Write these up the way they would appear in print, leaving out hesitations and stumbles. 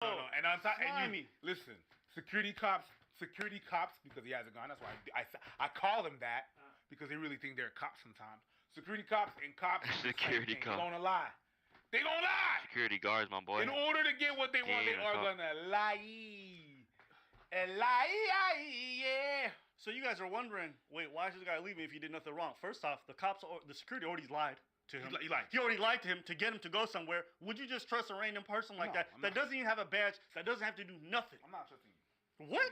No. And on top, Slimy. listen, security cops, because he has a gun. That's why I call them that because they really think they're cops sometimes. Security cops and cops. Security They're cops. gonna lie. They gonna lie. Security guards, my boy. In order to get what they want, they are gonna lie. And lie, yeah. So you guys are wondering, wait, why is this guy leaving if he did nothing wrong? First off, the security already lied to him. He lied. He already lied to him to get him to go somewhere. Would you just trust a random person like No, that I'm that not. doesn't even have a badge, that doesn't have to do nothing? I'm not trusting you. What?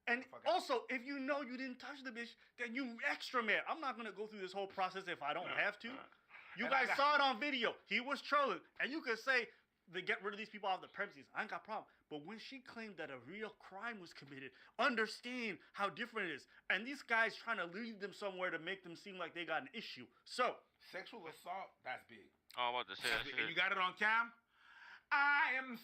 And Fuck it. also, if you know you didn't touch the bitch, then you extra mad. I'm not gonna go through this whole process if I don't have to. You And guys saw it on video. He was trolling, and you could say to get rid of these people off the premises. I ain't got a problem. But when she claimed that a real crime was committed, understand how different it is. And these guys trying to lead them somewhere to make them seem like they got an issue. So Sexual assault, that's big. Oh, I'm about to say that And you shit. got it on cam? I am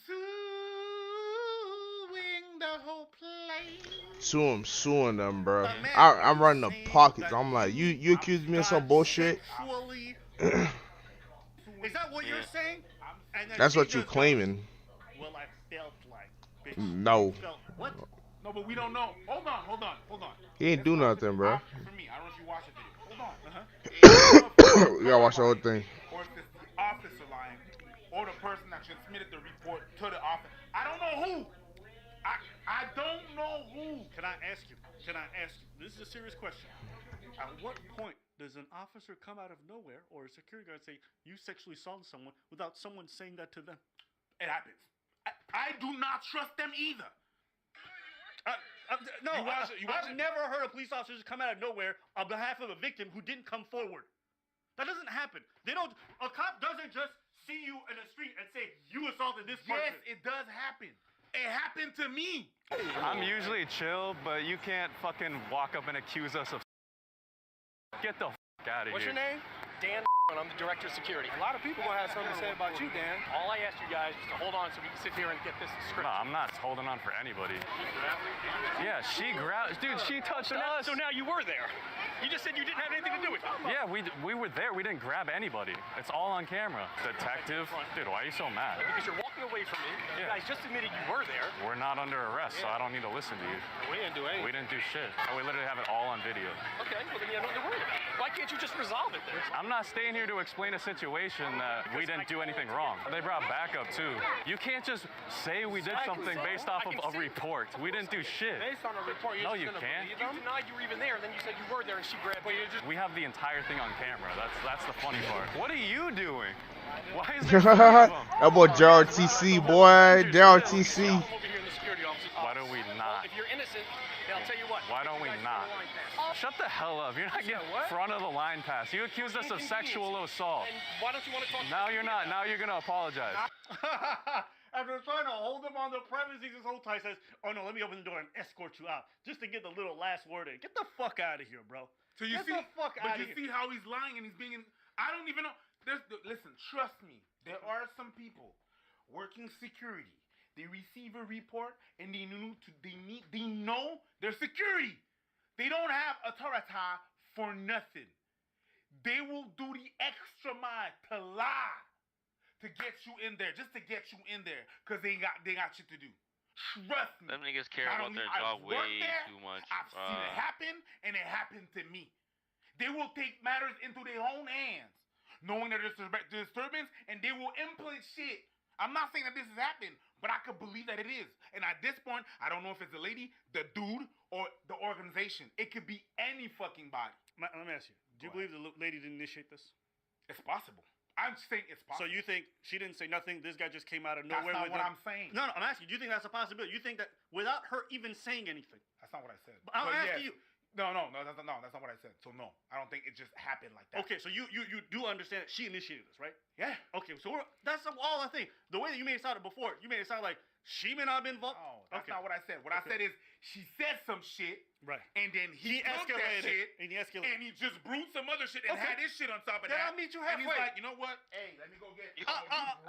suing the whole place. Suing them, bro. a man I'm running the saying pockets. that I'm like, you you accused me of some got bullshit. sexually- Is that what you're saying? And then That's she what you just goes, claiming. well, I felt like, bitch. No. You felt what? No, but we don't know. Hold on. He ain't do nothing, bro. For me, I don't know if you watched the video. Hold on. You gotta watch the whole thing. Or if it's the officer lying, or the person that transmitted the report to the office. I don't know who. I don't know who. Can I ask you? This is a serious question. At what point does an officer come out of nowhere or a security guard say you sexually assaulted someone without someone saying that to them? It happens. I do not trust them either. No, You watch it- I've never heard a police officer just come out of nowhere on behalf of a victim who didn't come forward. That doesn't happen. They don't. A cop doesn't just see you in the street and say you assaulted this person. Yes, it does happen. It happened to me. I'm usually chill, but you can't fucking walk up and accuse us of. Get the out of here. What's your name? Dan. And I'm the director of security. A lot of people gonna have something to say about you, Dan. All I asked you guys was to hold on so we can sit here and get this script. No, I'm not holding on for anybody. Yeah, she grabbed. Dude, she touched us. So now you were there. You just said you didn't have anything to do with it. Yeah, we were there. We didn't grab anybody. It's all on camera. Detective. Dude, why are you so mad? Because you're walking away from me. You Yeah. guys just admitted you were there. We're not under arrest, so I don't need to listen to you. We didn't do anything. We didn't do shit. We literally have it all on video. Okay, well then you have nothing to worry about. Why can't you just resolve it then? I'm not staying here to explain a situation that we didn't do anything wrong. They brought backup too. You can't just say we did something based off of a report. We didn't do shit. Based on a report, you're No, just you gonna can't. believe You them? denied you were even there, and then you said you were there, and she grabbed you. We have the entire thing on camera. That's the funny part. What are you doing? Why is there three of them? That boy JRTC, boy. JRTC. I'm over here in the security office. Why do we not? If you're innocent, then I'll tell you what. Why don't we not? Shut the hell up. You're not getting front of the line pass. You accused us of sexual assault. And why don't you want to talk? Now you're not. Now you're gonna apologize. After trying to hold him on the premises, this whole time says, "Oh no, let me open the door and escort you out," just to get the little last word in. Get the fuck out of here, bro. So you Get see, the fuck but outta you here. see how he's lying and he's being. I don't even know. Listen, trust me. There are some people working security. They receive a report and they know their security. They don't have authority for nothing. They will do the extra mile to lie to get you in there, just to get you in there, cause they got shit to do. Trust me. Them niggas care Not about only their I've job worked way there, too much. I've seen it happen, and it happened to me. They will take matters into their own hands, knowing that there's disturbance, and they will implement shit. I'm not saying that this has happened, but I could believe that it is. And at this point, I don't know if it's the lady, the dude, or the organization. It could be any fucking body. Let me ask you: do you Go believe the lady didn't initiate this? It's possible. I'm saying it's So possible. you think she didn't say nothing? This guy just came out of That's nowhere not with what him? I'm saying. No, I'm asking. Do you think that's a possibility? You think that without her even saying anything? That's not what I said. But I'm asking you. No, that's not what I said. So no, I don't think it just happened like that. Okay, so you do understand that she initiated this, right? Yeah. Okay, so that's all I think. The way that you made it sound before, you made it sound like she may not have been involved. No, that's Okay. not what I said. What I said is she said some shit, Right. and then he took that escalated shit, it, and he escalated. and he just brewed some other shit and Okay. had his shit on top of Then that. I'll meet you And he's halfway. like, you know what? Hey, let me go get.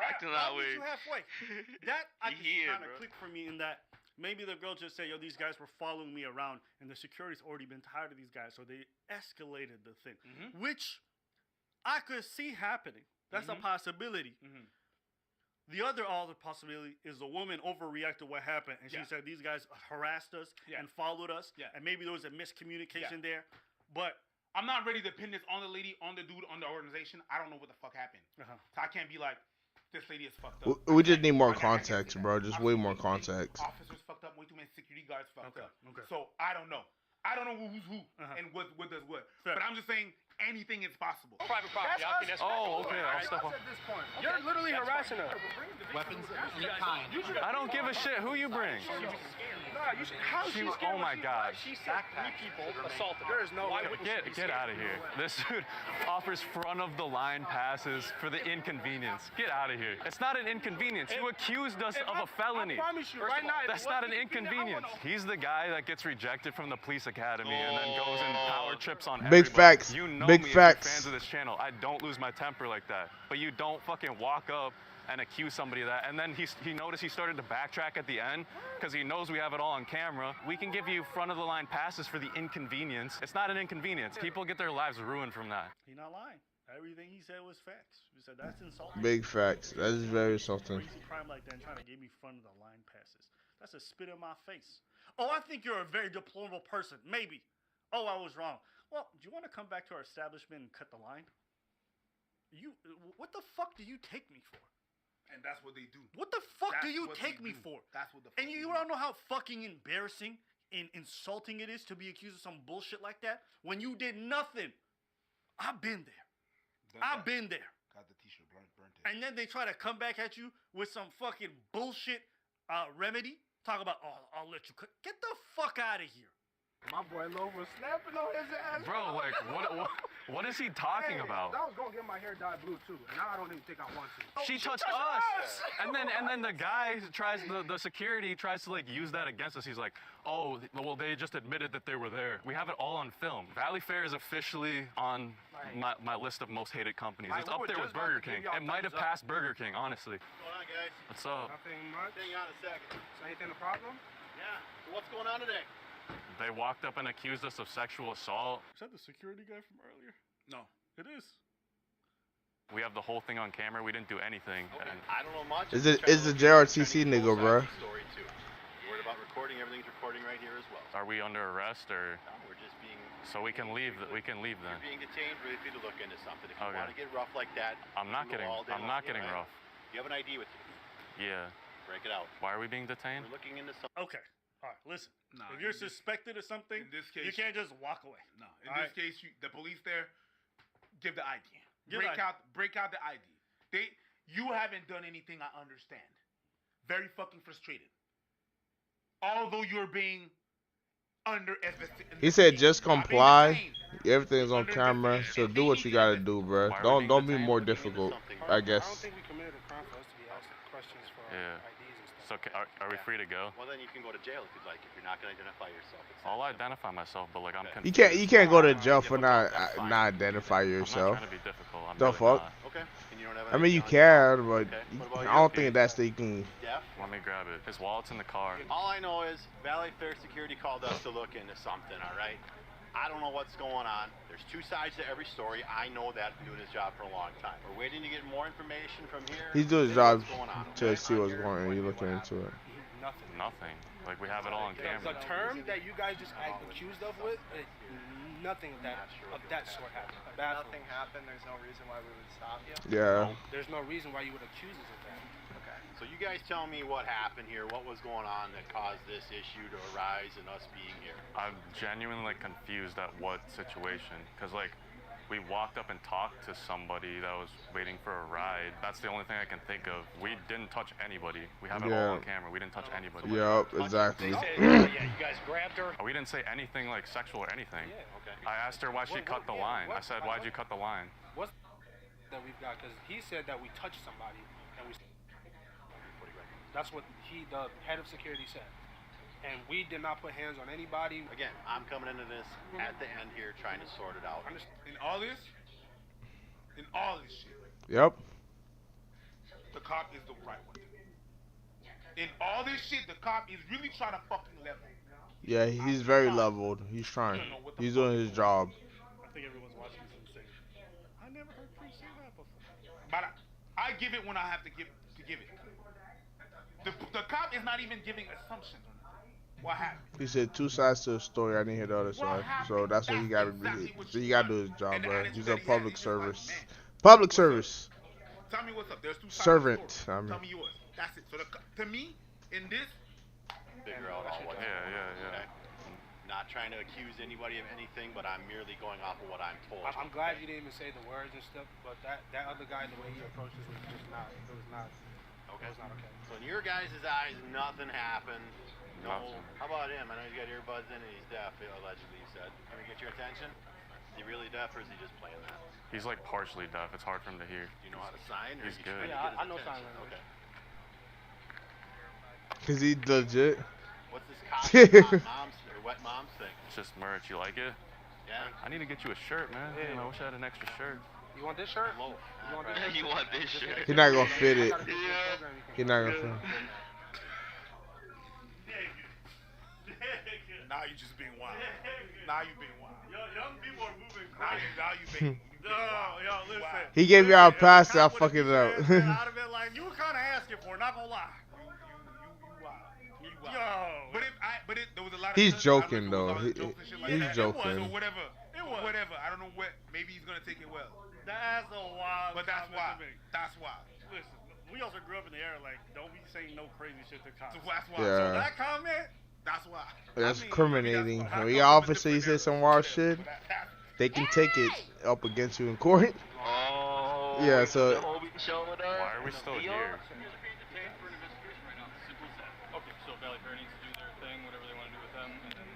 acting that I'll way. meet you halfway. That I He can here, kind of bro. click for me in that maybe the girl just said, "Yo, these guys were following me around, and the security's already been tired of these guys, so they escalated the thing," which I could see happening. That's a possibility. The other possibility is the woman overreacted to what happened, and she Yeah. said these guys harassed us Yeah. and followed us, Yeah. and maybe there was a miscommunication there. But I'm not ready to pin this on the lady, on the dude, on the organization. I don't know what the fuck happened. Uh-huh. So I can't be like, this lady is fucked up. We just I need more can't say context, that. bro. Just I've way seen more way too many context. Officers fucked up. Way too many security guards fucked up. Okay. So I don't know. I don't know who's who Uh-huh. and what does what. Fair. But I'm just saying anything is possible. Private property. That's How can us. you Oh, okay. I'll step up. At this point, you're literally harassing her. Weapons of any kind. I don't give a shit who you bring. Nah, you should. How is she She- scared oh when my God. She said 3 people assaulted. There is no way. Get out of here. This dude offers front of the line passes for the inconvenience. Get out of here. It's not an inconvenience. You accused us of a felony. I promise you, right now. That's not an inconvenience. He's the guy that gets rejected from the police academy and then goes and power trips on Big everybody. facts. You know Big me facts. if you're fans of this channel. I don't lose my temper like that. But you don't fucking walk up and accuse somebody of that. And then he noticed he started to backtrack at the end because he knows we have it all on camera. We can give you front of the line passes for the inconvenience. It's not an inconvenience. People get their lives ruined from that. he's not lying. Everything he said was facts. He said that's insulting. Big facts. That is very insulting. Crazy crime like that and trying to give me front of the line passes. That's a spit in my face. Oh, I think you're a very deplorable person. Maybe. Oh, I was wrong. Well, do you want to come back to our establishment and cut the line? What the fuck do you take me for? And that's what they do. What the fuck do That's you what take they me do. for? That's what the fuck And you they do. don't know how fucking embarrassing and insulting it is to be accused of some bullshit like that when you did nothing. I've been there. I've been there. Got the t-shirt burnt it. And then they try to come back at you with some fucking bullshit remedy. Talk about, oh, I'll let you cut. Get the fuck out of here. My boy Lo was snapping on his ass. Bro, like, what is he talking about? I was gonna get my hair dyed blue too, and now I don't even think I want to. She touched us. And then the guy tries, the security tries to like use that against us. He's like, oh, well, they just admitted that they were there. We have it all on film. Valley Fair is officially on my list of most hated companies. It's up there with Burger King. It might have passed Burger King, honestly. What's going on, guys? What's up? Nothing much. Hang on a second. Is anything a problem? Yeah. What's going on today? They walked up and accused us of sexual assault. Is that the security guy from earlier? No. It is. We have the whole thing on camera. We didn't do anything. Okay. And I don't know much. Is I'm it- just is the trying to JRTC look at nigga, both bro? sides of the story too. Worried about recording. Everything's recording right here as well. are we under arrest or No, we're just being. so we can leave? We can leave then. You're being detained. Really free to look into something. If you Okay. want to get rough like that, I'm not we can getting. go all day I'm long. not Yeah, getting right. rough. You have an ID with you. Yeah. Break it out. Why are we being detained? We're looking into some. Okay. All right, listen. Nah, if you're in this- suspected of something, in this case, you can't just walk away. No. In All this case, the police there, give the ID. Give the ID. Break out the ID. You haven't done anything. I understand. Very fucking frustrated. Although you're being under investigation. He said just comply. Everything's on camera, so do what you gotta do, bro. Why are we Don't being don't be detained? more Looking into difficult. something. I I don't guess. think we committed a crime for us to be asking questions for Yeah. IDs and So stuff. are we free to go? Well, then you can go to jail if you'd like. If you're not going to identify yourself. It's I'll that simple. identify myself, but like I'm Okay. confused. You can't go to jail for Difficult, not that's fine. not identify I'm not yourself. trying to be difficult. I'm The really fuck? not. Okay. And you don't have. I mean, you anything on can, but Okay. you- What about I you? don't think that's the you can. Deaf? Let me grab it. His wallet's in the car. All I know is Valley Fair Security called us to look into something, all right? I don't know what's going on. There's two sides to every story. I know that. I've been doing this job for a long time. We're waiting to get more information from here. He's doing his See what's job going on, to okay? see what's Here, going on. what You're you looking want. into it. Nothing. Nothing. Like we have it all on The camera. term that you guys just accused of with, nothing of that sort happened. Bad Nothing happened. There's no reason why we would stop you. Yeah. There's no reason why you would accuse us of that. Okay. So you guys tell me what happened here, what was going on that caused this issue to arise and us being here. I'm genuinely like confused at what situation, because like we walked up and talked to somebody that was waiting for a ride. That's the only thing I can think of. We didn't touch anybody. We have it Yeah. all on camera. We didn't touch anybody. Yup. Exactly. Yeah, you guys grabbed her. We didn't say anything like sexual or anything. Okay. I asked her why she cut the line. I said, why'd you cut the line? What's that we've got? Because he said that we touched somebody, and we. That's what the head of security said, and we did not put hands on anybody. Again, I'm coming into this at the end here trying to sort it out. In all this shit, Yep. the cop is the right one. In all this shit, the cop is really trying to fucking level. Yeah. He's very leveled. He's trying. He's doing his job. I think everyone's watching this and saying, I never heard Chris say that before. But I give it when I have to give give it. The cop is not even giving assumptions on it. What happened? He said 2 sides to the story. I didn't hear the other side. So that's what he got to do. So he got to do his job, bro. He's a public service. Public service. Tell me what's up. There's 2 sides. Servant. Tell me yours. That's it. So to me, in this, Figure out all what. Yeah. Okay. Not trying to accuse anybody of anything, but I'm merely going off of what I'm told. I'm glad you didn't even say the words and stuff, but that other guy, the way he approached this was just not. It was not. Okay. It was not okay. So in your guys' eyes, nothing happened. No. Nothing. How about him? I know he's got earbuds in and he's deaf, allegedly, you said. Can we get your attention? Is he really deaf or is he just playing that? He's like partially deaf. It's hard for him to hear. Do you know how to sign? Or He's is he trying good. to Yeah, get his I know sign attention? language. Okay. Cause he legit. What's this cotton mom's or wet mom's thing? It's just merch. You like it? Yeah. I need to get you a shirt, man. Yeah. I wish I had an extra shirt. You want this shirt? Loaf. You want Yeah, you want this shit. He not gonna fit it. I gotta do this program, you can- He not gonna fit it. now you just being wild. Now you being wild. Young people are moving Now you being wild. Yo, listen. He gave y'all a pass to fucking it up. I'd have been like, you were kind of asking for it, not gonna lie. You wild. Yo. But there was a lot of. He's stuff, I don't joking, know though. if it was all jokes and shit like He's that. joking. So whatever. It was. Whatever. I don't know what. Maybe he's gonna take it well. That's a wild But that's comment why. to make. That's why. Listen, we also grew up in the era like, don't be saying no crazy shit to cops. So that's why. Yeah. So that comment, That's why. That's I mean, incriminating. that's why. When your officer you say some wild shit, they can take it up against you in court. Oh. Yeah, so- the homie showing up. Why are we still Yo. here? Okay, so Valley Fair needs to do their thing, whatever they want to do with them, and then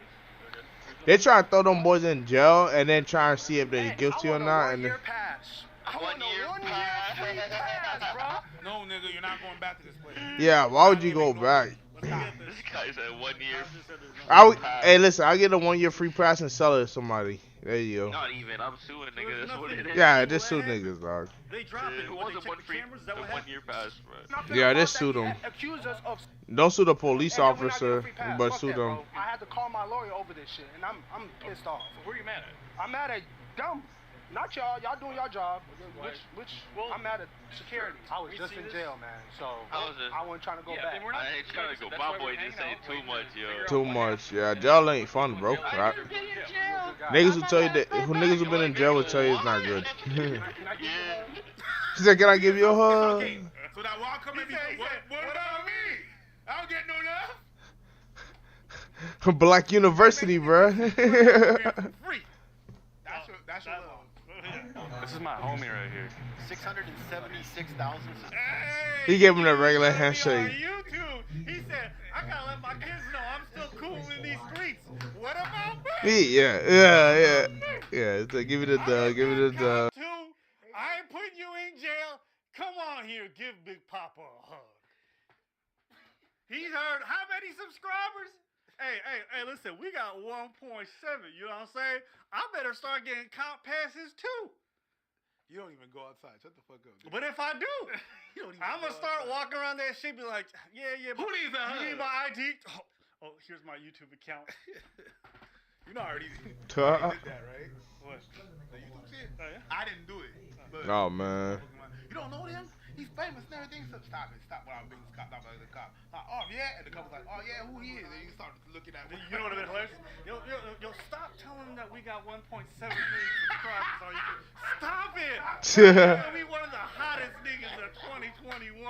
they're good. They try to throw them boys in jail and then try and see if they're guilty or not. And pass. I 1 want a year 1 year pass. free pass, bro. No, nigga, you're not going back to this place. yeah, why would you go back? This guy said 1 year. I would, hey, listen, I get a 1 year free pass and sell it to somebody. There you go. Not even. I'm suing, nigga. That's what it is. Yeah, just sue niggas, dog. they drop it. Who When wants they a check one the free, cameras, is that the what 1 happened? year pass, bro? Not Yeah, the just fact sue that he them. Accuse us of. Don't sue the police And then we're not officer, getting free pass. but Fuck sue that, them. bro. I had to call my lawyer over this shit, and I'm pissed off. Who are you mad at? I'm mad at them. Not y'all. Y'all doing your job. Which I'm mad at security. I was just in jail, man. So How was it? I wasn't trying to go Yeah, back. then we're not. I ain't trying to go. That's My why boy we're just hanging say out, too much, yo. Too much, yeah. Jail ain't fun, bro. Right? Niggas will tell you that. Who niggas who been in jail will tell you it's not good. She said, "Can I give you a hug?" So that wall come at me. What about me? I don't get no love. Black University, bro. Free. That's your love. This is my homie right here. 676,000. He gave him a regular On handshake. YouTube, he said, I gotta let my kids know I'm still cool in these streets. What about me? Yeah. So give it a dub. Give it a dub. Two, I ain't putting you in jail. Come on here, give Big Papa a hug. He's heard how many subscribers? Hey, listen, we got 1.7, you know what I'm saying? I better start getting comp passes too. You don't even go outside. Shut the fuck up. Dude. But if I do, You don't even I'm gonna go start outside. walking around that shit, be like, yeah, Who needs a you need hug? my ID? Oh, here's my YouTube account. You know I already did that, right? What? The YouTube shit? Oh, yeah? I didn't do it. But Oh man. you don't know him? He's famous and everything. So stop it. Stop when I'm being stopped by the cop. Like, oh yeah, and the cop was like, oh yeah, who he is? And you start looking at me. You know what I mean, hilarious? Yo, stop telling them that we got 1.7 million subscribers on YouTube. Stop it! We one of the hottest niggas of 2021.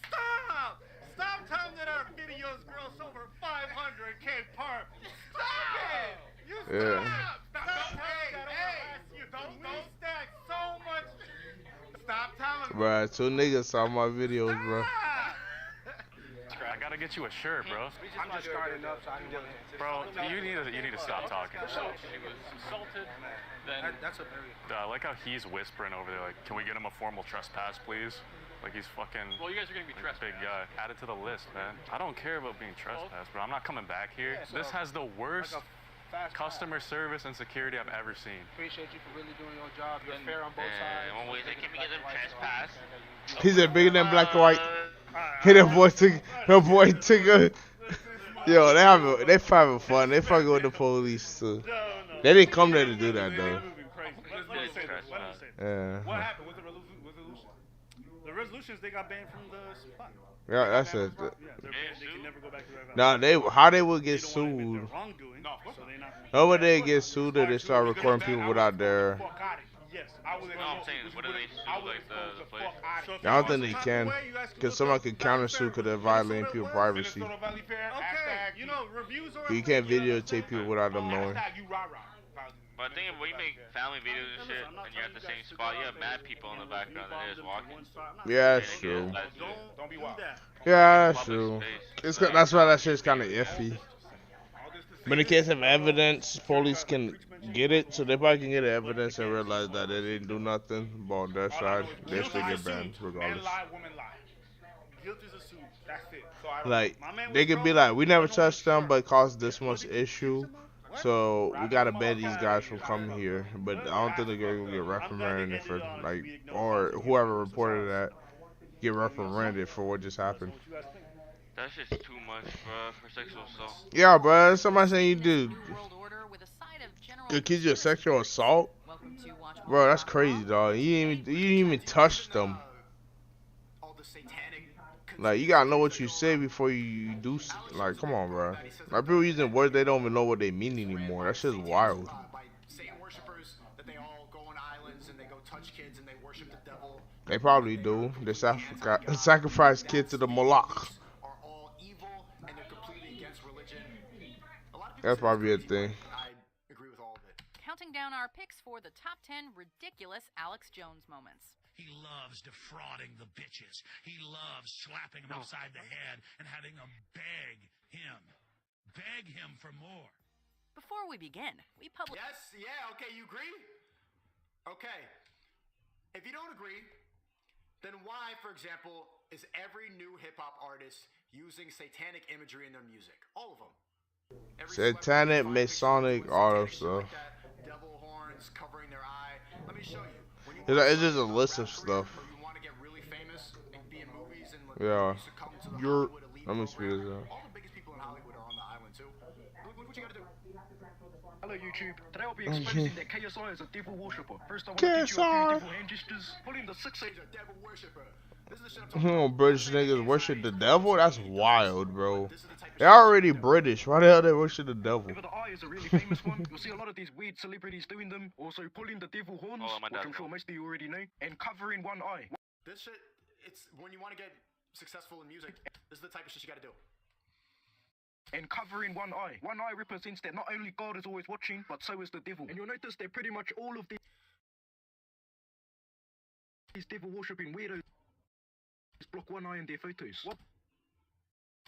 Stop! Stop telling them that our videos gross over 500K per. Stop it! You stop! Yeah. Stop telling them that last year. We stacked so much. Stop telling them. Bruh, 2 niggas saw my videos, bro. I gotta get you a shirt, bro. I'm just starting up, so I didn't want to. Bro, you need to stop talking. So she was assaulted, then That's a very. I like how he's whispering over there, like, can we get him a formal trespass, please? Like he's fucking well, you guys are gonna be like, big trespassed. guy. Add it to the list, man. I don't care about being trespassed, bro. I'm not coming back here. Yeah, This so, has the worst Like a fast customer service and security I've ever seen. Appreciate you for really doing your job. You're Then- fair on both sides. When we say, can we get them trespass? He said bigger than black and white. Hey, that boy took a. Yo, they having fun. They fucking with the police too. They didn't come there to do that though. Let me say this. Yeah. What happened? What's the resolution? The resolution Revolutions, they got banned from the spot. Yeah, that's it. Yeah, they're banned. They can never go back to their Nah, how they would They get don't wanna admit sued? their wrongdoing, so they not. How would they get sued if they start recording people without their? Yes. I was No, I'm saying, what do they sue, like, the place? So if I don't you think want they some can, type of way, you guys can because look someone up could Valley countersue Fair, because they're Minnesota violating people's was. privacy. Minnesota Valley Fair. Okay, Hashtag you know, reviews are. You can't you know what I'm videotape saying? people without them knowing. Hashtag you rah rah. But I think when you make family videos and shit, and you're at the same spot, you have mad people in the background that is walking. Yeah, that's And true. you guys do it. Don't be wild. Yeah, that's Public true. space. That's why that shit's kind of iffy. But in case of evidence, police can get it, so they probably can get evidence and realize that they didn't do nothing. But on their side, they still get banned regardless. Men lie, women lie. Guilt is assumed. That's it. So I don't Like, My man they was could be grown, like, we never he don't touched them, know but it caused this much issue. So we gotta ban these Okay. guys from coming here. But I don't think they're gonna get reprimanded for like, or whoever reported that get reprimanded for what just happened. That's just too much, bro, for sexual assault. Yeah, bro. Somebody saying you do accuse you of sexual assault, bro. That's crazy, dog. You didn't even touch them. Like, you gotta know what you say before you do. Like, come on, bro. Like, people using words they don't even know what they mean anymore. That shit's wild. They probably do. They sacrifice kids to the Moloch. That's probably a thing. Counting down our picks for the top 10 ridiculous Alex Jones moments. He loves defrauding the bitches. He loves slapping them upside the head and having them beg him for more. Before we begin, we publish. Yes, yeah, okay, you agree? Okay. If you don't agree, then why, for example, is every new hip-hop artist using satanic imagery in their music? All of them. Satanic, Masonic, all that stuff. Devil horns covering their eye. Let me show you. It's just a list of stuff. Yeah. Let me speed this up. All the biggest people in Hollywood are on the island too. What you gotta do? Hello YouTube. Today I'll be exposing that KSI is a devil worshipper. First I want to teach you a few devil hand gestures. Pulling the 6 8 devil worshipper. This is the shit I'm talking Oh, British niggas worship the devil? That's wild, bro. They're already British. Why the hell they worship the devil? If the Eye is a really famous one, you'll see a lot of these weird celebrities doing them. Also pulling the devil horns, which I'm sure most of you already know, and covering one eye. This shit, it's when you want to get successful in music, this is the type of shit you gotta do. And covering one eye. One eye represents that not only God is always watching, but so is the devil. And you'll notice that pretty much all of these devil worshipping weirdos block one eye in their photos. What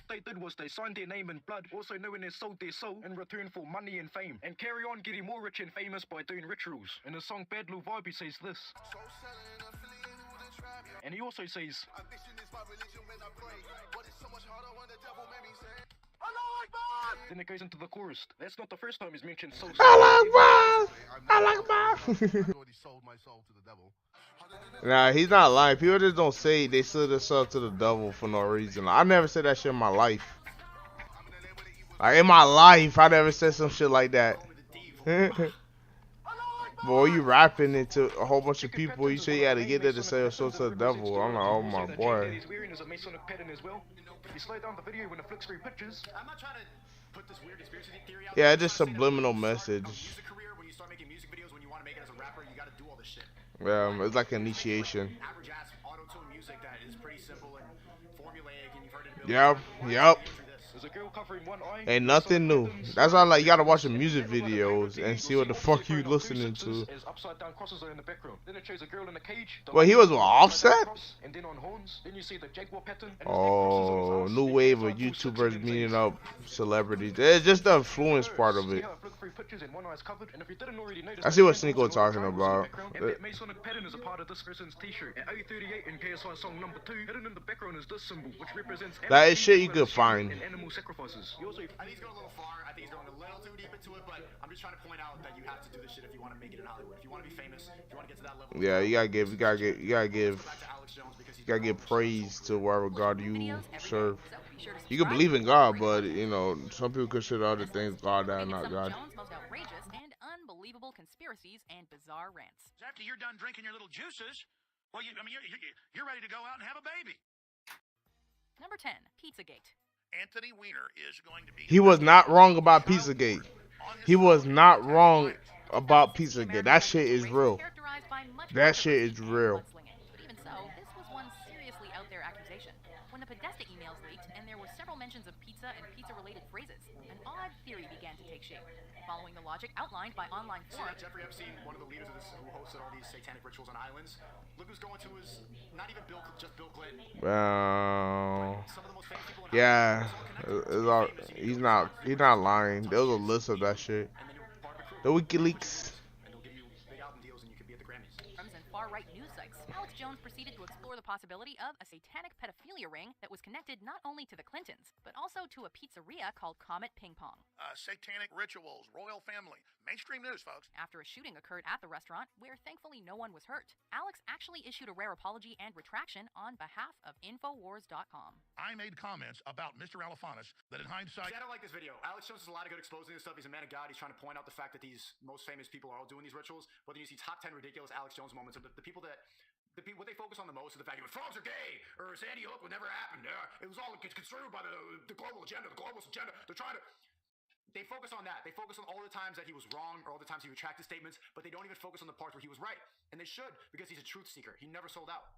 they did was they signed their name in blood, also known as sold their soul, in return for money and fame, and carry on getting more rich and famous by doing rituals. In the song Bad Little Vibe, he says this. And he also says, then it goes into the chorus. That's not the first time he's mentioned soul. I like Nah, he's not lying. People just don't say they sold themselves to the devil for no reason. I never said that shit in my life. Like, in my life, I never said some shit like that. Boy, you rapping into a whole bunch of people. You say you had to get there to sell yourself to the devil. I'm like, oh my boy. He's wearing is a Masonic pattern as well. You slow down the video when it flicks through pictures. I'm not trying to put this weird conspiracy theory out. Yeah, just subliminal message. Music career, when you start making music videos, when you want to make it as a rapper, you gotta do all this shit. Yeah, it's like initiation. Average ass auto-tune music that is pretty simple and formulaic, and you've heard it. Yep. There's a girl covering one eye. Ain't nothing new. That's why, like, you gotta watch the music videos and see what the fuck you listening to. Upside down crosses are in the background. Then it shows a girl in a cage. Well, he was with Offset? And then on horns, then you see the jaguar pattern. Oh, new wave of YouTubers meeting up celebrities. It's just the influence part of it. I see what Sneeko talking about. And that Masonic pattern is a part of this person's t-shirt. At A38 in KSI song number 2, hidden in the background is this symbol, which represents that is shit you could find. Animal sacrifices. I think he's going a little far. I think he's going a little too deep into it, but I'm just trying to point out that you have to do this shit if you want to make it in Hollywood. If you want to be famous, if you want to get to that level. Yeah, you gotta give praise to wherever God you serve. You can believe in God, but you know, some people consider other things God that are not God. Most outrageous and unbelievable conspiracies and bizarre rants. After you're done drinking your little juices, Well, you're ready to go out and have a baby. Number 10, Pizzagate. Anthony Weiner is going to be... He was not wrong about Pizzagate. He was not wrong about Pizzagate. That shit is real. That shit is real. But even so, this was one seriously out there accusation. When the Podesta emails leaked and there were several mentions of pizza and pizza-related phrases, an odd theory began to take shape. Following the logic outlined by online forums. Jeffrey Epstein, one of the leaders of this, who hosted all these satanic rituals on islands. Look who's going to his, not even just Bill Clinton. Yeah, he's not lying. There was a list of that shit. The WikiLeaks. And far-right news sites. Alex Jones proceeded to explore the possibility of a satanic pedophilia ring that was connected not only to the Clintons, but also to a pizzeria called Comet Ping Pong. Satanic rituals, royal family, mainstream news, folks. After a shooting occurred at the restaurant, where thankfully no one was hurt, Alex actually issued a rare apology and retraction on behalf of Infowars.com. I made comments about Mr. Alefantis that in hindsight... See, I don't like this video. Alex Jones does a lot of good exposing this stuff. He's a man of God. He's trying to point out the fact that these most famous people are all doing these rituals. But then you see top 10 ridiculous Alex Jones moments of the people that... what they focus on the most is the fact that frogs are gay, or Sandy Hook would never happen. It was all construed by the global agenda, the globalist agenda. They're trying to... They focus on that. They focus on all the times that he was wrong or all the times he retracted statements, but they don't even focus on the parts where he was right. And they should, because he's a truth seeker. He never sold out.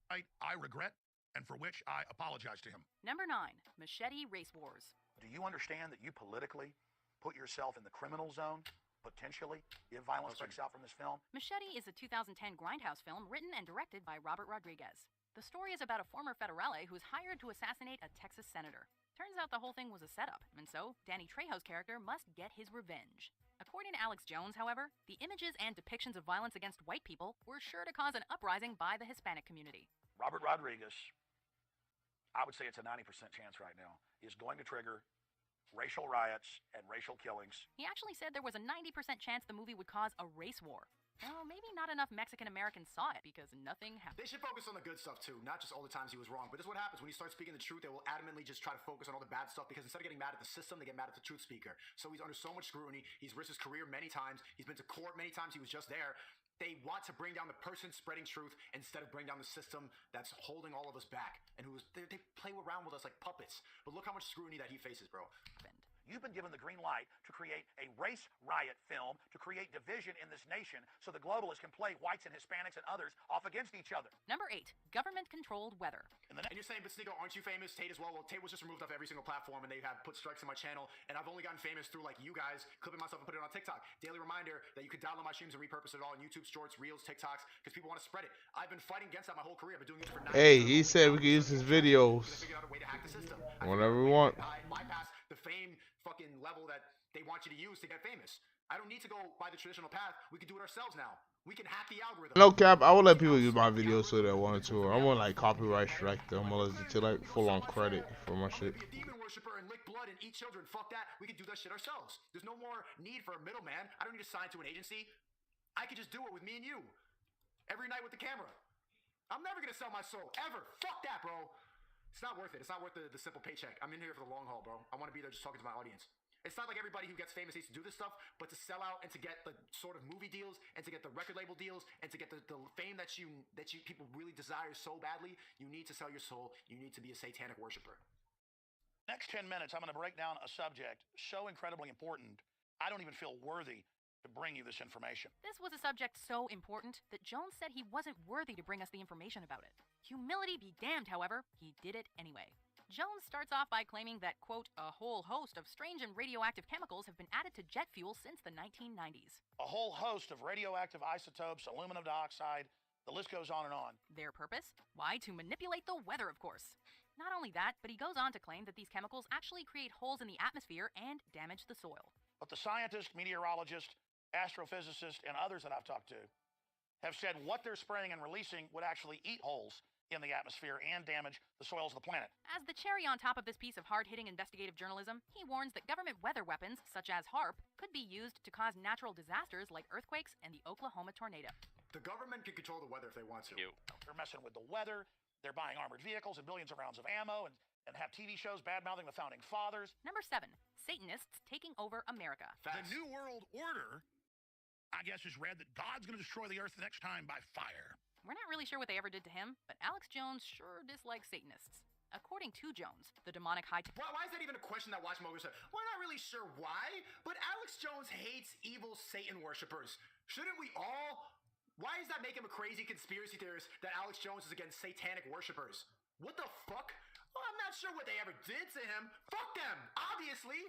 I regret, and for which I apologize to him. Number 9, Machete Race Wars. Do you understand that you politically put yourself in the criminal zone? Potentially, if violence breaks out from this film? Machete is a 2010 Grindhouse film written and directed by Robert Rodriguez. The story is about a former federale who is hired to assassinate a Texas senator. Turns out the whole thing was a setup, and so Danny Trejo's character must get his revenge. According to Alex Jones, however, the images and depictions of violence against white people were sure to cause an uprising by the Hispanic community. Robert Rodriguez, I would say it's a 90% chance right now, is going to trigger racial riots and racial killings. He actually said there was a 90% chance the movie would cause a race war. Well, maybe not enough Mexican Americans saw it because nothing happened. They should focus on the good stuff too, not just all the times he was wrong. But this is what happens when you start speaking the truth. They will adamantly just try to focus on all the bad stuff because instead of getting mad at the system, they get mad at the truth speaker. So he's under so much scrutiny. He's risked his career many times. He's been to court many times. He was just there. They want to bring down the person spreading truth instead of bring down the system that's holding all of us back and they play around with us like puppets. But look how much scrutiny that he faces, bro. You've been given the green light to create a race riot film to create division in this nation so the globalists can play whites and Hispanics and others off against each other. Number 8, government-controlled weather. And you're saying, but Sneeko, aren't you famous? Tate as well. Well, Tate was just removed off every single platform, and they have put strikes in my channel, and I've only gotten famous through, like, you guys clipping myself and putting it on TikTok. Daily reminder that you could download my streams and repurpose it all on YouTube Shorts, Reels, TikToks, because people want to spread it. I've been fighting against that my whole career. I've been doing it for 9 years. Hey, he said we could use his videos whenever we want. I bypass the fame fucking level that they want you to use to get famous. I don't need to go by the traditional path. We can do it ourselves now. We can hack the algorithm. No cap, I would let people use my videos so they wanted to. I want like copyright strike them or to like full on credit for my shit. Be a demon worshiper and lick blood and eat children. Fuck that. We can do that shit ourselves. There's no more need for a middleman. I don't need to sign to an agency. I can just do it with me and you. Every night with the camera. I'm never gonna sell my soul. Ever. Fuck that, bro. It's not worth it. It's not worth the simple paycheck. I'm in here for the long haul, bro. I want to be there just talking to my audience. It's not like everybody who gets famous needs to do this stuff, but to sell out and to get the sort of movie deals and to get the record label deals and to get the fame that you people really desire so badly, you need to sell your soul. You need to be a satanic worshiper. Next 10 minutes, I'm going to break down a subject so incredibly important, I don't even feel worthy to bring you this information. This was a subject so important that Jones said he wasn't worthy to bring us the information about it. Humility be damned, however, he did it anyway. Jones starts off by claiming that, quote, a whole host of strange and radioactive chemicals have been added to jet fuel since the 1990s. A whole host of radioactive isotopes, aluminum dioxide, the list goes on and on. Their purpose? Why, to manipulate the weather, of course. Not only that, but he goes on to claim that these chemicals actually create holes in the atmosphere and damage the soil. But the scientists, meteorologists, astrophysicists, and others that I've talked to have said what they're spraying and releasing would actually eat holes in the atmosphere and damage the soils of the planet. As the cherry on top of this piece of hard-hitting investigative journalism, he warns that government weather weapons, such as HAARP, could be used to cause natural disasters like earthquakes and the Oklahoma tornado. The government can control the weather if they want to. They're messing with the weather, they're buying armored vehicles and billions of rounds of ammo, and have TV shows bad-mouthing the Founding Fathers. Number 7, Satanists taking over America. The New World Order, I guess, has read that God's going to destroy the earth the next time by fire. We're not really sure what they ever did to him, but Alex Jones sure dislikes Satanists. According to Jones, the demonic high-tech... Why is that even a question that Watch Mojo said? We're not really sure why, but Alex Jones hates evil Satan worshippers. Shouldn't we all? Why does that make him a crazy conspiracy theorist that Alex Jones is against satanic worshippers? What the fuck? Well, I'm not sure what they ever did to him. Fuck them, obviously.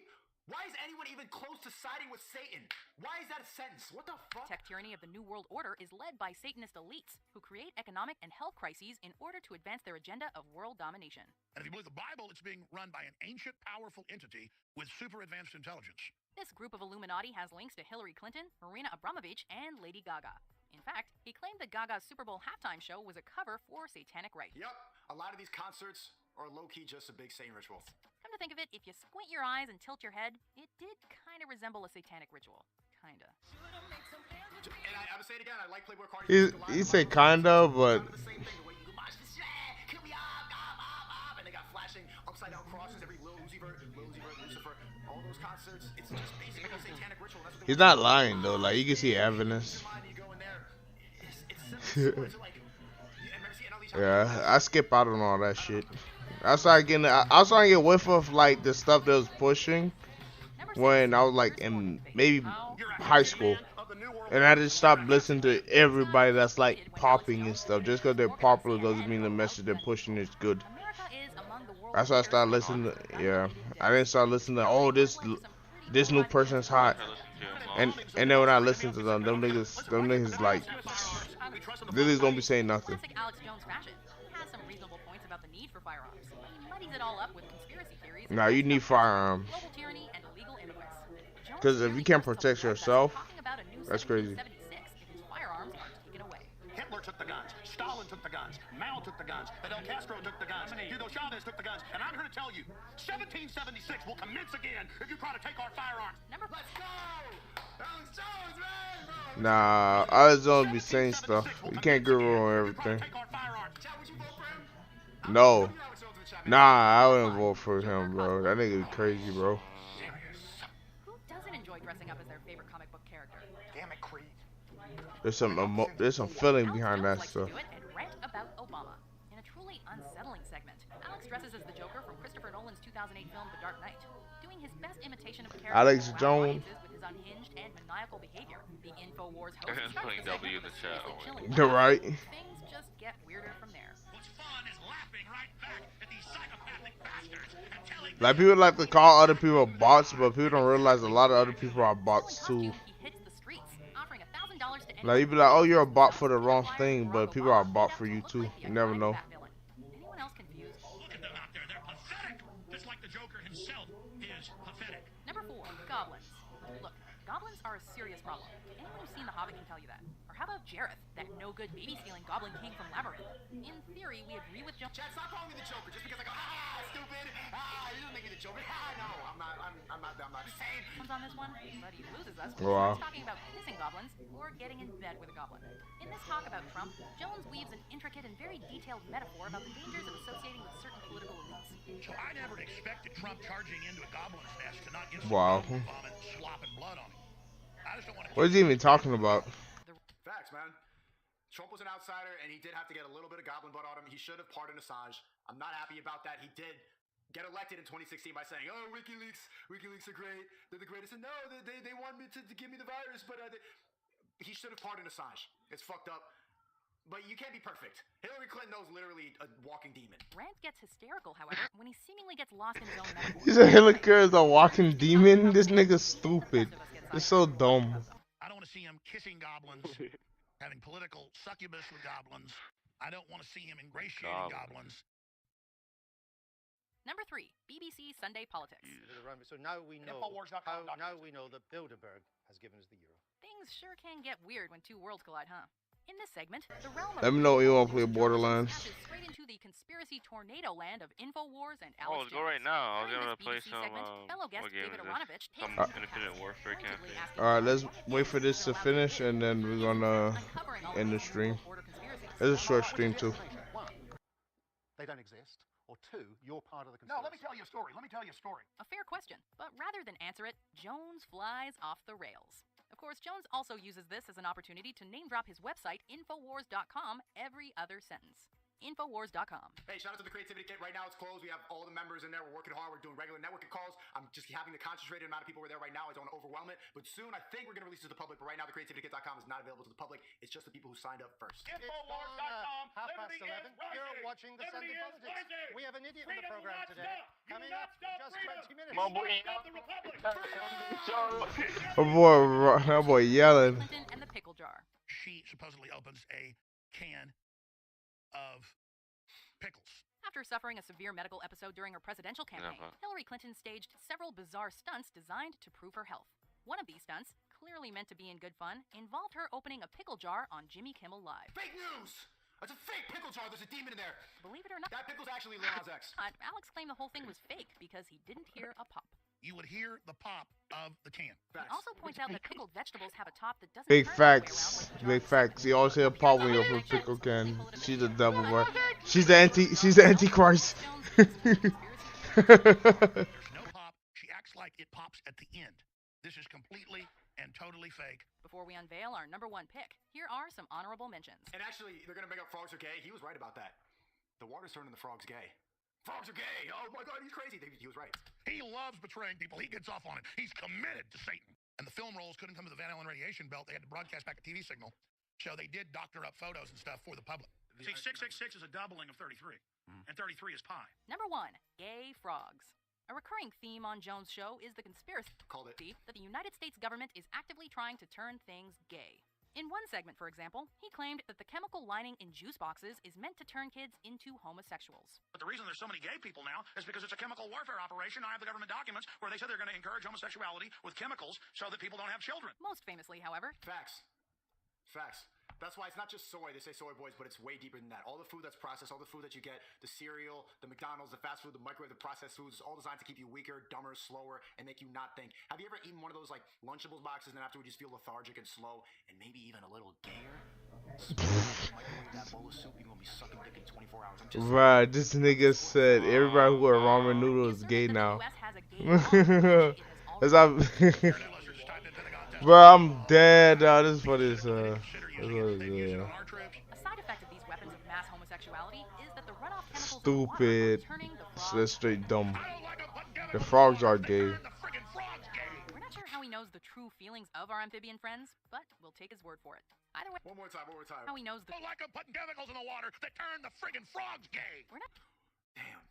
Why is anyone even close to siding with Satan? Why is that a sentence? What the fuck? Tech tyranny of the New World Order is led by Satanist elites who create economic and health crises in order to advance their agenda of world domination. And if you believe the Bible, it's being run by an ancient, powerful entity with super advanced intelligence. This group of Illuminati has links to Hillary Clinton, Marina Abramovich, and Lady Gaga. In fact, he claimed that Gaga's Super Bowl halftime show was a cover for satanic rites. Yep, a lot of these concerts are low-key just a big Satan ritual. Come to think of it, if you squint your eyes and tilt your head, it did kind of resemble a satanic ritual. Kinda. And I would say it again, I like Playboy Cardi. He said kinda, but... And they got flashing upside-down crosses, every Lil Uzi Vert, Lucifer, all those concerts. It's just basically a satanic ritual. He's not lying, though. Like, you can see evidence. Yeah, I skip out on all that shit. I started getting a whiff of like the stuff that was pushing when I was like in maybe high school, and I just stopped listening to everybody that's like popping and stuff. Just because they're popular doesn't mean the message they're pushing is good. That's why I started listening to, yeah. I didn't start listening to this new person's hot, and then when I listen to them niggas like they just don't be saying nothing. Classic Alex Jones fashion has some reasonable points about the need for firearms. He muddies it all up with conspiracy theories. Nah, you need firearms. Global tyranny and illegal immigrants. Because if you can't protect yourself, that's crazy. Hitler took the guns. Stalin took the guns. Mao took the guns. Fidel Castro took the guns. Hugo Chavez took the guns. And I'm here to tell you, 1776 will commence again if you try to take our firearms. Let's go! Alex Jones, man! Nah, Alex Jones be saying stuff. You can't agree on everything. No. Nah, I wouldn't vote for him, bro. That nigga be crazy, bro. Who doesn't enjoy dressing up as their favorite comic book character? Damn it, Creed. There's some feeling behind that stuff. And rant about Obama. In a truly unsettling segment, Alex dresses as the Joker from Christopher Nolan's 2008 film The Dark Knight, doing his best imitation of a character Alex Jones. with his unhinged and maniacal behavior. The InfoWars host putting W in the chat. You're right. Things just get weirder from there. What's fun is laughing right back at these psychopathic bastards and telling Like, people like to call other people bots, but people don't realize a lot of other people are bots too. Like, you be like, oh, you're a bot for the wrong thing, but people are a bot for you too. You never know. Anyone else confused? Look at them out there. They're pathetic. Just like the Joker himself is pathetic. Number 4, goblins. Look, goblins are a serious problem. Anyone who's seen The Hobbit can tell you that. Or how about Jareth, that no-good baby-stealing goblin king from Labyrinth? In theory, we agree with Joker. Chad, stop calling me the Joker just because I go, stupid. You don't make me the Joker. No, I'm not saying. Comes on this one, but he loses us. Wow. We're talking about kissing goblins or getting in bed with a goblin. In this talk about Trump, Jones weaves an intricate and very detailed metaphor about the dangers of associating with certain political elites. So I never expected Trump charging into a goblin's nest to not get some Wow. goblin vomit slopping blood on him. I just don't want to. What is he even talking about? Facts, man. Trump was an outsider, and he did have to get a little bit of goblin blood on him. He should have pardoned Assange. I'm not happy about that. He did get elected in 2016 by saying, "Oh, WikiLeaks are great. They're the greatest." And no, they want me to give me the virus, but he should have pardoned Assange. It's fucked up. But you can't be perfect. Hillary Clinton knows literally a walking demon. Rand gets hysterical, however, when he seemingly gets lost in his own metaphor. He said Hillary is a walking demon. This nigga's stupid. It's so dumb. I don't want to see him kissing goblins, having political succubus with goblins. I don't want to see him ingratiating goblins. Number 3, BBC Sunday Politics. So now we know that Bilderberg has given us the euro. Things sure can get weird when two worlds collide, huh? In this segment, the realm of Let me know when you want to play Borderlands. straight into the conspiracy tornado land of InfoWars and Oh, Alex let's go right now. I was During gonna this play BBC some, segment, fellow guest what game David is Aronovich this? Some takes Infinite Warfare campaign. Alright, let's wait for this to finish, and then we're gonna end the stream. It's a short stream too. They don't exist. Or 2, you're part of the No, conspiracy. let me tell you a story. A fair question, but rather than answer it, Jones flies off the rails. Of course, Jones also uses this as an opportunity to name drop his website, Infowars.com, every other sentence. Infowars.com. Hey, shout out to the Creativity Kit. Right now it's closed. We have all the members in there. We're working hard. We're doing regular networking calls. I'm just having the concentrated amount of people who are there right now. I don't want to overwhelm it. But soon, I think we're going to release it to the public. But right now, the CreativityKit.com is not available to the public. It's just the people who signed up first. Infowars.com. 11:30. You're watching the Sunday Politics. We have an idiot on the program today. Coming up in just 20 minutes. My boy. That boy yelling. Clinton and the pickle jar. She supposedly opens a can of pickles. After suffering a severe medical episode during her presidential campaign, Hillary Clinton staged several bizarre stunts designed to prove her health. One of these stunts, clearly meant to be in good fun, involved her opening a pickle jar on Jimmy Kimmel Live. Fake news! It's a fake pickle jar. There's a demon in there. Believe it or not, that pickle's actually Lil Nas X. Alex claimed the whole thing was fake because he didn't hear a pop. You would hear the pop of the can. He also points out that pickled vegetables have a top that doesn't Big turn all the way facts. around like the Big jar. facts. You always hear a pop when you open a pickle can. She's the devil, bro. She's the antichrist. There's no pop. She acts like it pops at the end. This is completely and totally fake. Before we unveil our number one pick, here are some honorable mentions. And actually, they're going to make up frogs are gay. He was right about that. The water's turning the frogs gay. Frogs are gay. Oh my God, he's crazy. He was right. He loves betraying people. He gets off on it. He's committed to Satan. And the film rolls couldn't come to the Van Allen radiation belt. They had to broadcast back a TV signal. So they did doctor up photos and stuff for the public. See, 666 is a doubling of 33. And 33 is pi. Number one, gay frogs. A recurring theme on Jones' show is the conspiracy that the United States government is actively trying to turn things gay. In one segment, for example, he claimed that the chemical lining in juice boxes is meant to turn kids into homosexuals. But the reason there's so many gay people now is because it's a chemical warfare operation. I have the government documents where they said they're going to encourage homosexuality with chemicals so that people don't have children. Most famously, however, Facts. That's why it's not just soy. They say soy boys, but it's way deeper than that. All the food that's processed, all the food that you get, the cereal, the McDonald's, the fast food, the microwave, the processed foods, all designed to keep you weaker, dumber, slower, and make you not think. Have you ever eaten one of those like Lunchables boxes and then afterward you just feel lethargic and slow and maybe even a little gayer? Microwave that bowl of soup, you're gonna be sucking dick in 24 hours. Right, this nigga said everybody who wear ramen noodles is gay now. As I'm bro, I'm dead. This is funny as a side effect of these weapons of mass homosexuality is that the runoff chemicals stupid. That's straight dumb. The frogs are gay. We're not sure how he knows the true feelings of our amphibian friends, but we'll take his word for it. Either way, one more time. How he knows the like I'm putting chemicals in the water that turn the friggin' frogs gay. We're not. Damn.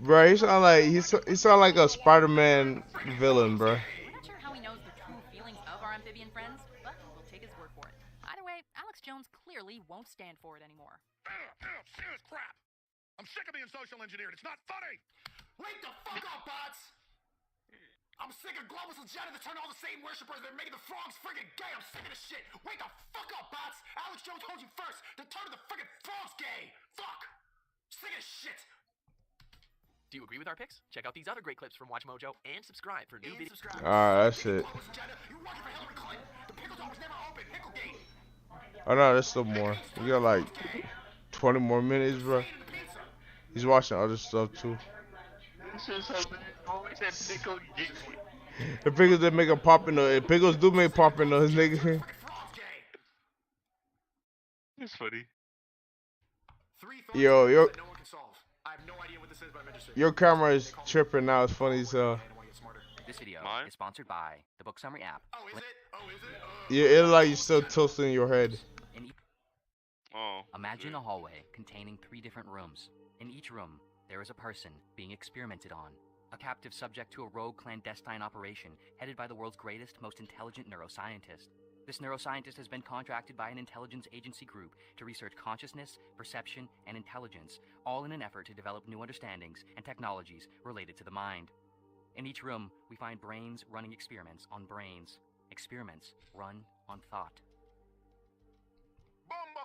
Bro, he sound like a Spider-Man villain, bro. We're not sure how he knows the true feelings of our amphibian friends, but we'll take his word for it. Either way, Alex Jones clearly won't stand for it anymore. Serious crap. I'm sick of being social engineered. It's not funny. Wake the fuck up, bots! I'm sick of Globus and Jenna that turn all the same worshippers. They're making the frogs friggin' gay. I'm sick of this shit. Wake the fuck up, bots! Alex Jones told you first. They're turning the friggin' frogs gay. Fuck! Sick of shit. Do you agree with our picks? Check out these other great clips from WatchMojo and subscribe for new videos. That's it. Oh no, there's still more. We got like 20 more minutes, bro. He's watching other stuff too. The pickles that make a pop in the pickles do make pop in those nigga. It's funny. Yo, your camera is tripping now. It's funny as hell. This video is sponsored by the Book Summary app. Oh, is it? Yeah, it's like you're still toasting your head. Imagine a hallway containing 3 different rooms. In each room, there is a person being experimented on. A captive subject to a rogue clandestine operation headed by the world's greatest, most intelligent neuroscientist. This neuroscientist has been contracted by an intelligence agency group to research consciousness, perception, and intelligence, all in an effort to develop new understandings and technologies related to the mind. In each room, we find brains running experiments on brains. Experiments run on thought.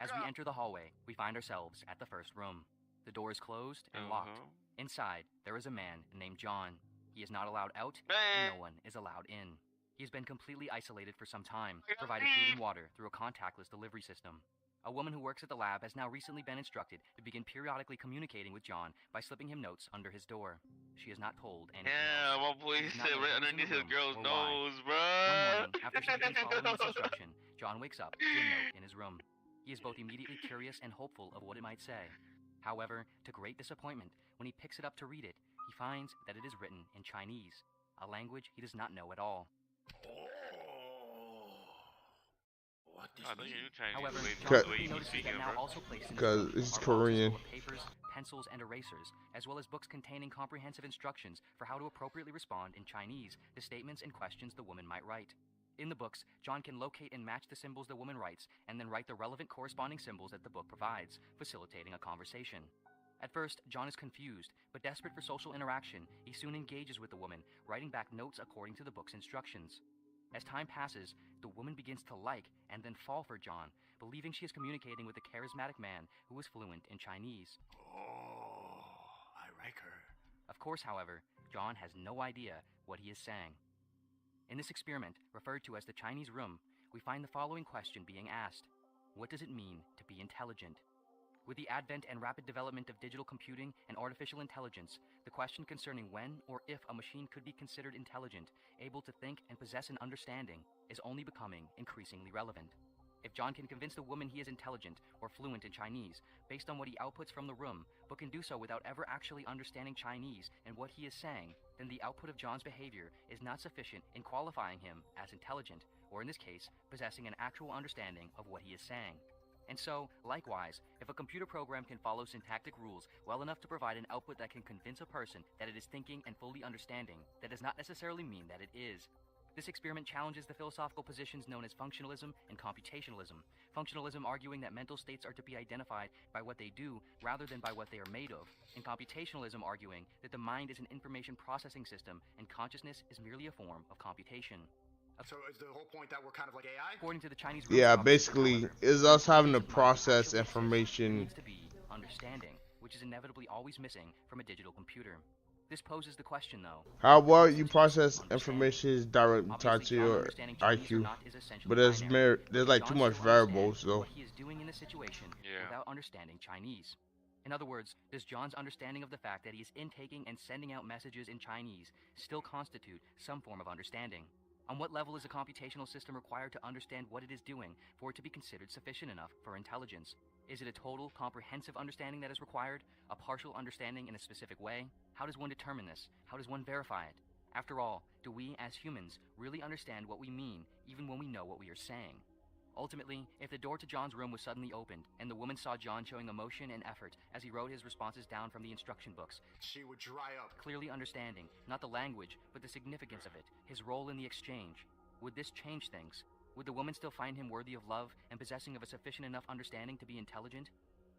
As we enter the hallway, we find ourselves at the first room. The door is closed and locked. Inside, there is a man named John. He is not allowed out, and no one is allowed in. He has been completely isolated for some time, provided food and water through a contactless delivery system. A woman who works at the lab has now recently been instructed to begin periodically communicating with John by slipping him notes under his door. She is not told anything else. My boy said right underneath his girl's nose, bro. One morning, After some days following this instruction, John wakes up to a note in his room. He is both immediately curious and hopeful of what it might say. However, to great disappointment, when he picks it up to read it, he finds that it is written in Chinese, a language he does not know at all. However, John quickly notices that now also placed in his room it's are Korean. boxes full of papers, pencils, and erasers, as well as books containing comprehensive instructions for how to appropriately respond in Chinese to statements and questions the woman might write. In the books, John can locate and match the symbols the woman writes, and then write the relevant corresponding symbols that the book provides, facilitating a conversation. At first, John is confused, but desperate for social interaction, he soon engages with the woman, writing back notes according to the book's instructions. As time passes, the woman begins to like and then fall for John, believing she is communicating with a charismatic man who is fluent in Chinese. Oh, I like her. Of course, however, John has no idea what he is saying. In this experiment, referred to as the Chinese room, we find the following question being asked. What does it mean to be intelligent? With the advent and rapid development of digital computing and artificial intelligence, the question concerning when or if a machine could be considered intelligent, able to think and possess an understanding, is only becoming increasingly relevant. If John can convince the woman he is intelligent or fluent in Chinese based on what he outputs from the room, but can do so without ever actually understanding Chinese and what he is saying, then the output of John's behavior is not sufficient in qualifying him as intelligent, or in this case, possessing an actual understanding of what he is saying. And so, likewise, if a computer program can follow syntactic rules well enough to provide an output that can convince a person that it is thinking and fully understanding, that does not necessarily mean that it is. This experiment challenges the philosophical positions known as functionalism and computationalism. Functionalism arguing that mental states are to be identified by what they do rather than by what they are made of, and computationalism arguing that the mind is an information processing system and consciousness is merely a form of computation. So is the whole point that we're kind of like AI? According to the Chinese Yeah, basically, is us having to process information. Needs to be understanding, which is inevitably always missing from a digital computer. This poses the question, though. How well you process information is directly tied to your IQ, but there's like too much variables, though. What he is doing in this situation without understanding Chinese. In other words, does John's understanding of the fact that he is intaking and sending out messages in Chinese still constitute some form of understanding? On what level is a computational system required to understand what it is doing for it to be considered sufficient enough for intelligence? Is it a total, comprehensive understanding that is required? A partial understanding in a specific way? How does one determine this? How does one verify it? After all, do we, as humans, really understand what we mean, even when we know what we are saying? Ultimately, if the door to John's room was suddenly opened, and the woman saw John showing emotion and effort as he wrote his responses down from the instruction books, she would dry up. Clearly understanding, not the language, but the significance of it, his role in the exchange. Would this change things? Would the woman still find him worthy of love and possessing of a sufficient enough understanding to be intelligent?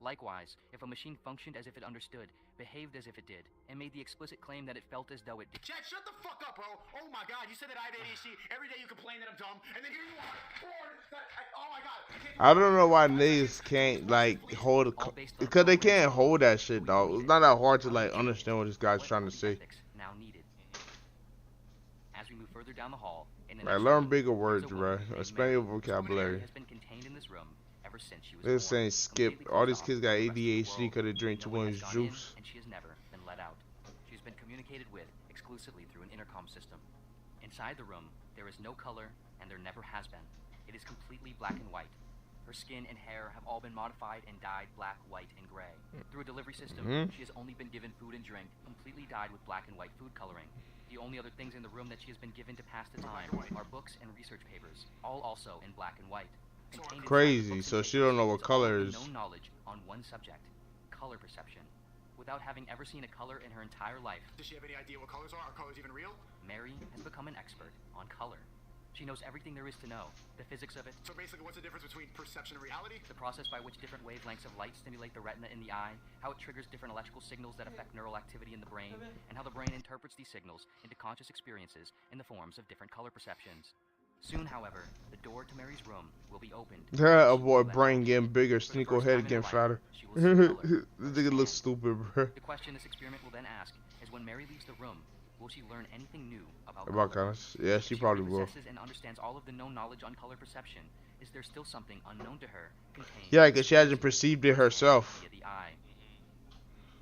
Likewise, if a machine functioned as if it understood, behaved as if it did, and made the explicit claim that it felt as though it did. Chad, shut the fuck up, bro. Oh my god, you said that I have ADHD. Every day you complain that I'm dumb, and then here you are, bored. Oh my god. I don't know why niggas can't like hold, because they can't hold that shit, dog. It's not that hard to like understand what this guy's trying to say. Now needed. As we move further down the hall, Like, learn bigger words, bro. Expand your vocabulary. Has been contained in this room ever since she was They're saying born. skip. All these kids got ADHD because they drink too much juice. And she has never been let out. She's been communicated with exclusively through an intercom system. Inside the room, there is no color, and there never has been. It is completely black and white. Her skin and hair have all been modified and dyed black, white, and gray. Through a delivery system, she has only been given food and drink, completely dyed with black and white food coloring. The only other things in the room that she has been given to pass the time are books and research papers, all also in black and white. Crazy, so she don't know what color is. Known knowledge on one subject, color perception. Without having ever seen a color in her entire life. Does she have any idea what colors are? Are colors even real? Mary has become an expert on color. She knows everything there is to know, the physics of it. So basically, what's the difference between perception and reality? The process by which different wavelengths of light stimulate the retina in the eye, how it triggers different electrical signals that affect neural activity in the brain, and how the brain interprets these signals into conscious experiences in the forms of different color perceptions. Soon, however, the door to Mary's room will be opened. A boy brain getting bigger, Sneeko head getting fatter. This nigga looks stupid, bro. The question this experiment will then ask is, when Mary leaves the room, will she learn anything new about color? Yeah, she probably will. And understands all of the known knowledge on color perception. Is there still something unknown to her? Yeah, because she hasn't perceived it herself. Via the eye.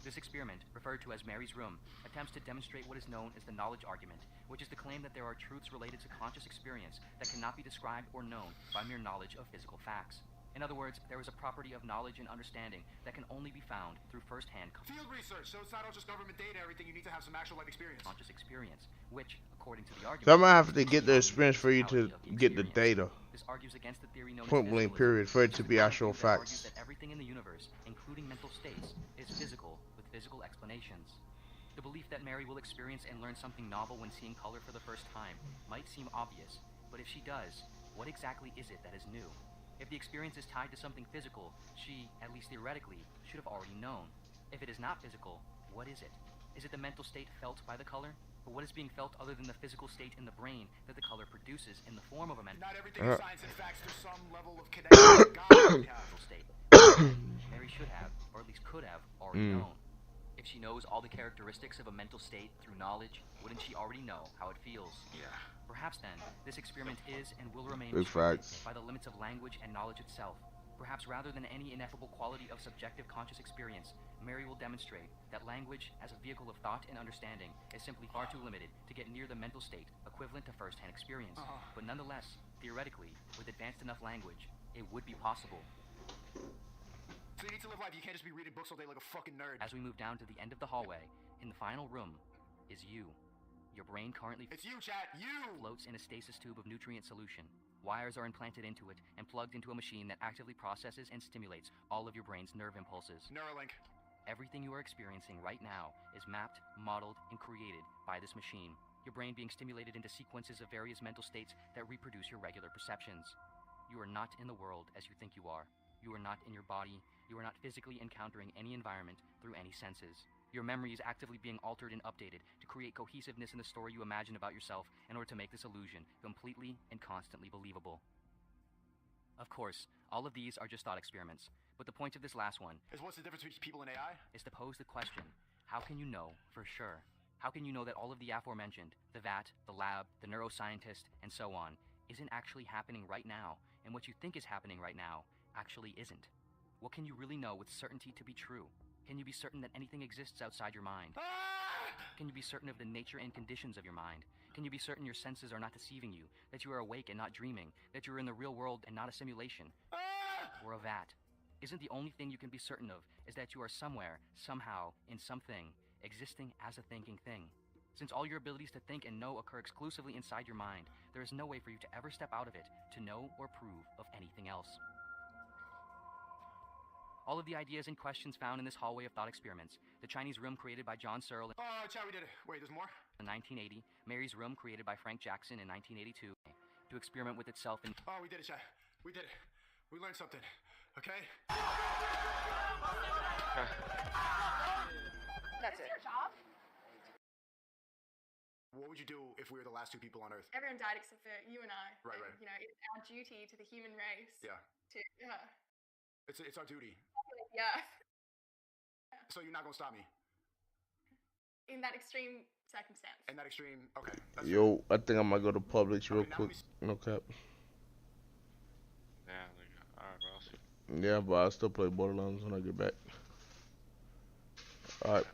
This experiment, referred to as Mary's room, attempts to demonstrate what is known as the knowledge argument, which is the claim that there are truths related to conscious experience that cannot be described or known by mere knowledge of physical facts. In other words, there is a property of knowledge and understanding that can only be found through first-hand field research, so it's not all just government data, everything. You need to have some actual life experience. Conscious experience, which, according to the argument, So I'm gonna have to get the experience for you to get the data. This argues against the theory known Point as blank physicalism, period for it which to is be the actual view that argues facts. that everything in the universe, including mental states, is physical with physical explanations. The belief that Mary will experience and learn something novel when seeing color for the first time might seem obvious, but if she does, what exactly is it that is new? If the experience is tied to something physical, she, at least theoretically, should have already known. If it is not physical, what is it? Is it the mental state felt by the color? Or what is being felt other than the physical state in the brain that the color produces in the form of a mental state? Not everything is science and facts. There's some level of connection to God. State. Mary should have, or at least could have, already known. If she knows all the characteristics of a mental state through knowledge, wouldn't she already know how it feels? Yeah. Perhaps then, this experiment is and will remain Big facts. by the limits of language and knowledge itself. Perhaps rather than any ineffable quality of subjective conscious experience, Mary will demonstrate that language as a vehicle of thought and understanding is simply far too limited to get near the mental state equivalent to first-hand experience. But nonetheless, theoretically, with advanced enough language, it would be possible. So you need to live life. You can't just be reading books all day like a fucking nerd. As we move down to the end of the hallway, in the final room, is you. Your brain currently it's you, chat. You floats in a stasis tube of nutrient solution. Wires are implanted into it and plugged into a machine that actively processes and stimulates all of your brain's nerve impulses. Neuralink. Everything you are experiencing right now is mapped, modeled, and created by this machine. Your brain being stimulated into sequences of various mental states that reproduce your regular perceptions. You are not in the world as you think you are. You are not in your body. You are not physically encountering any environment through any senses. Your memory is actively being altered and updated to create cohesiveness in the story you imagine about yourself in order to make this illusion completely and constantly believable. Of course, all of these are just thought experiments, but the point of this last one is what's the difference between people and AI? Is to pose the question, how can you know for sure? How can you know that all of the aforementioned, the VAT, the lab, the neuroscientist, and so on, isn't actually happening right now, and what you think is happening right now actually isn't? What can you really know with certainty to be true? Can you be certain that anything exists outside your mind? Can you be certain of the nature and conditions of your mind? Can you be certain your senses are not deceiving you, that you are awake and not dreaming, that you are in the real world and not a simulation? Or a VAT? Isn't the only thing you can be certain of is that you are somewhere, somehow, in something, existing as a thinking thing? Since all your abilities to think and know occur exclusively inside your mind, there is no way for you to ever step out of it to know or prove of anything else. All of the ideas and questions found in this hallway of thought experiments, the Chinese room created by John Searle chat, we did it. Wait, there's more? in 1980, Mary's room created by Frank Jackson in 1982, to experiment with itself in... Oh, we did it, chat. We did it. We learned something. Okay? That's it. Your job? What would you do if we were the last two people on Earth? Everyone died except for you and I. Right, and, right. You know, it's our duty to the human race. Yeah. It's our duty. Yeah. So you're not gonna stop me? In that extreme circumstance. In that extreme, okay. Yo, I think I might go to Publix real quick. No cap. Yeah, alright, bro. Yeah, but I'll still play Borderlands when I get back. Alright.